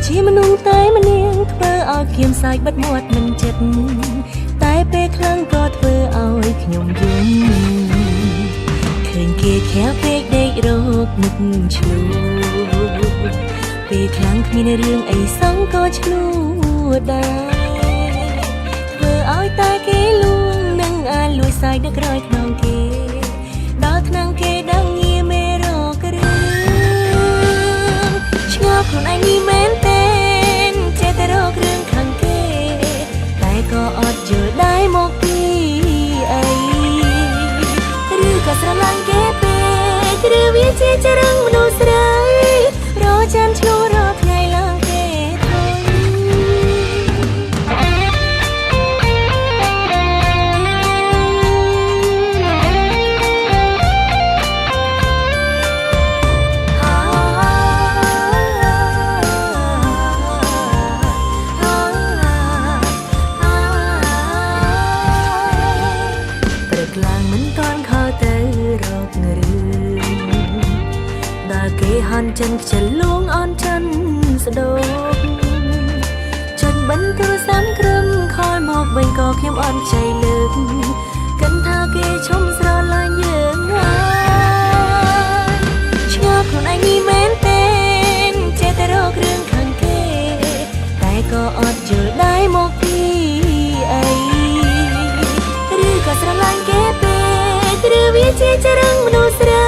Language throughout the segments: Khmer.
ជាមនុស្សតែម្នាក់ធ្វើឲ្យគៀមសាយបាត់មាត់មិនចិត្តតែពេលខ្លាំងក៏ធ្វើឲ្យខ្ញុំយំឃើញគេខាពេកដេករោគនឹកឆ្លូពេលខ្លាំងគ្មានរឿងអីសងក៏ឆ្លូដែរធ្វើឲ្យតែគេលួងនឹងអាលួយសាយនៅក្រោយខ្នងគេដល់ថ្នាំងគេដឹងងារមេរោគរឿងឆ្ងល់ខ្លួនឯងនេះមែនទេចេះតែរករឿងខាងគេតែក៏អត់យល់ដែរមកពីអីឬក៏ស្រឡាញ់គេពេកឬវាជាចរង្គមនុស្សស្រីរចាំឆ្លូរកថ្ងៃឡើងគេធុញព្រឹកឡើងមិនទាន់ខលទៅរករឿងដល់គេហន់ចិនខ្ជិលលួងអនចិនស្ដោកចុចបិណ្ឌទូរស័ព្ទក្រឹមខលមកវិញក៏ខ្ញុំអន់ใจលើកគិតថាគេឈុំស្រឡាញ់យើងហើយឆ្ងល់ខ្លួនឯងនេះមែនទេចេះតែរករឿងខាងគេតែក៏អត់យល់ដែរមកពីអីឬក៏ស្រឡាញ់គេពេកឬវាជាចរង្គមនុស្សស្រី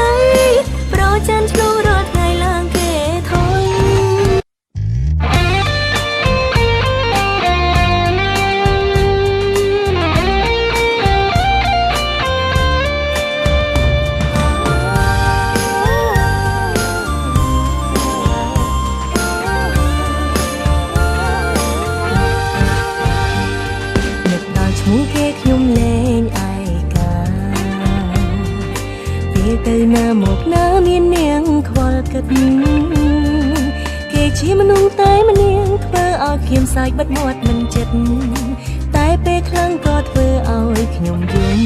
ប្រចាំឆ្លូរត់ថ្ងៃឡើងគេធុញនឹកដល់ឈ្មោះគេខ្ញុំលែងឯកាពេលទៅណាមកណាមាននាងខ្វល់គិតគេជាមនុស្សតែម្នាក់ធ្វើឲ្យខ្ញុំសាយបាត់មាត់មិនចិត្តតែពេលខ្លាំងក៏ធ្វើឲ្យខ្ញុំយំ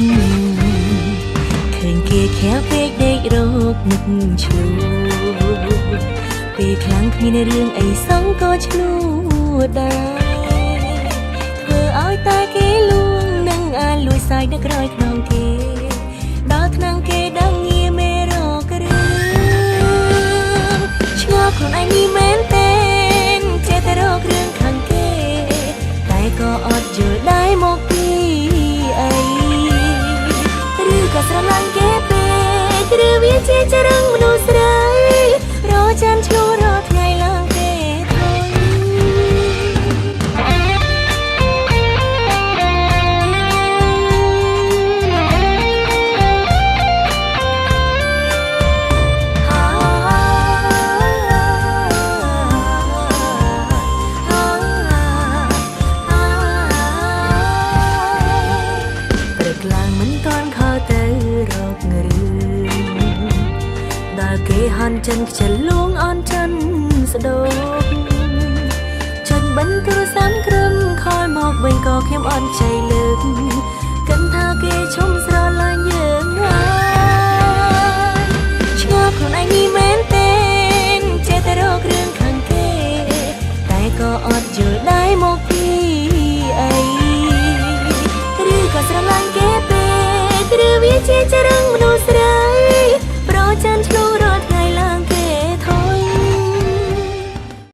ឃើញគេខាពេកដេករោគនឹកឆ្លូពេលខ្លាំងគ្មានរឿងអីសងក៏ឆ្លូដែរធ្វើឲ្យតែគេលួងនឹងអាលួយសាយនៅក្រោយខ្នងគេដល់ថ្នាំងគេដឹងងារមេរោគរឿងឆ្ងល់ខ្លួនឯងនេះមែនទេចេះតែរករឿងខាងគេតែក៏អត់យល់ដែរមកពីអីឬក៏ស្រឡាញ់គេពេកឬវាជាចរង្គមនុស្សស្រីរចាំឆ្លូរកថ្ងៃឡើងគេធុញឡើងមិនទាន់ខលទៅរករឿងដល់គេហន់ចិនខ្ជិលលួងអនចិនស្ដោកចុចបិណ្ឌទូរស័ព្ទក្រឹមខលមកវិញក៏ខ្ញុំអន់ใจលើកគិតថាគេឈុំស្រឡាញ់យើងហើយឆ្ងល់ខ្លួនឯងនេះមែនទេចេះតែរករឿងខាងគេតែក៏អត់យល់ដែរមកពីអីឬក៏ស្រឡាញ់គេពេកឬវាជាចរង្គ